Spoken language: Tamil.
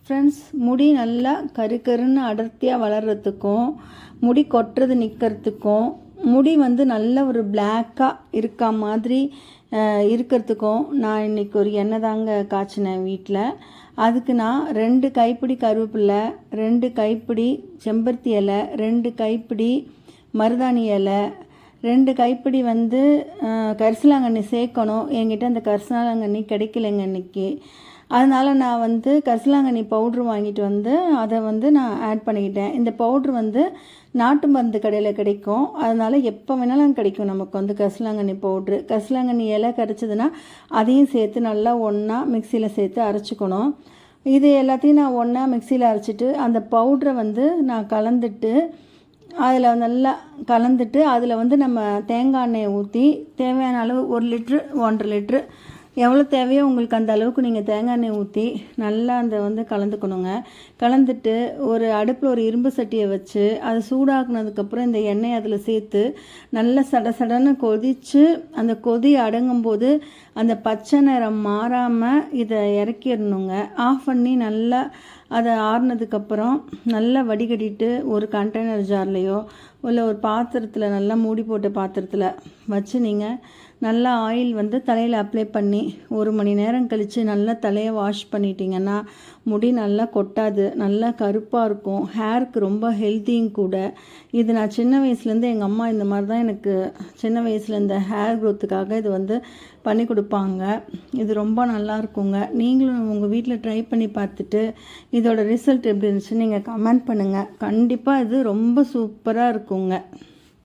ஃப்ரெண்ட்ஸ், முடி நல்லா கருன்னு அடர்த்தியாக வளர்கிறதுக்கும் முடி கொட்டுறது நிற்கிறதுக்கும் முடி வந்து நல்ல ஒரு பிளாக்காக இருக்கா மாதிரி இருக்கிறதுக்கும் நான் இன்றைக்கி ஒரு எண்ணெய் தாங்க காய்ச்சினேன் வீட்டில். அதுக்கு நான் 2 கைப்பிடி கருவேப்பிலை, 2 கைப்பிடி செம்பருத்தி இலை, 2 கைப்பிடி மருதாணி இலை, 2 கைப்பிடி வந்து கரிசலாங்கண்ணி சேர்க்கணும். என்கிட்ட அந்த கரிசலாங்கண்ணி கிடைக்கலைங்க இன்றைக்கி. அதனால் நான் வந்து கரிசலாங்கண்ணி பவுட்ரு வாங்கிட்டு வந்து அதை வந்து நான் ஆட் பண்ணிக்கிட்டேன். இந்த பவுட்ரு வந்து நாட்டு மருந்து கடையில் கிடைக்கும். அதனால் எப்போ வேணாலும் கிடைக்கும் நமக்கு வந்து கரிசலாங்கண்ணி பவுட்ரு. கரிசலாங்கண்ணி இலை கரைச்சதுன்னா அதையும் சேர்த்து நல்லா ஒன்றா மிக்சியில் சேர்த்து அரைச்சிக்கணும். இது எல்லாத்தையும் நான் ஒன்றா மிக்சியில் அரைச்சிட்டு அந்த பவுட்ரை வந்து நான் கலந்துட்டு அதில் நல்லா கலந்துட்டு அதில் வந்து நம்ம தேங்காய் எண்ணெயை ஊற்றி தேவையான அளவு 1 லிட்ரு 1.5 லிட்ரு எவ்வளோ தேவையோ உங்களுக்கு அந்த அளவுக்கு நீங்கள் தேங்காய் எண்ணெய் ஊற்றி நல்லா அந்த வந்து கலந்துக்கணுங்க. கலந்துட்டு ஒரு அடுப்பில் ஒரு இரும்பு சட்டியை வச்சு அதை சூடாக்குனதுக்கப்புறம் இந்த எண்ணெய் அதில் சேர்த்து நல்லா சடன்னு கொதித்து அந்த கொதி அடங்கும்போது அந்த பச்சை நிறம் மாறாமல் இதை இறக்கிடணுங்க. ஆஃப் பண்ணி நல்லா அதை ஆறுனதுக்கப்புறம் நல்லா வடிகட்டிட்டு ஒரு கண்டெய்னர் ஜார்லேயோ இல்லை ஒரு பாத்திரத்தில் நல்லா மூடி போட்ட பாத்திரத்தில் வச்சு நீங்கள் நல்லா ஆயில் வந்து தலையில் அப்ளை பண்ணி 1 மணி நேரம் கழித்து நல்லா தலையை வாஷ் பண்ணிட்டீங்கன்னா முடி நல்லா கொட்டாது, நல்லா கருப்பாக இருக்கும். ஹேருக்கு ரொம்ப ஹெல்த்தியும் கூட. இது நான் சின்ன வயசுலேருந்து எங்கள் அம்மா இந்த மாதிரி தான் எனக்கு சின்ன வயசில் இந்த ஹேர் க்ரோத்துக்காக இது வந்து பண்ணி கொடுப்பாங்க. இது ரொம்ப நல்லா இருக்குங்க. நீங்களும் உங்கள் வீட்டில் ட்ரை பண்ணி பார்த்துட்டு இதோட ரிசல்ட் எப்படி இருந்துச்சுன்னு நீங்கள் கமெண்ட் பண்ணுங்கள். கண்டிப்பாக இது ரொம்ப சூப்பராக இருக்குங்க.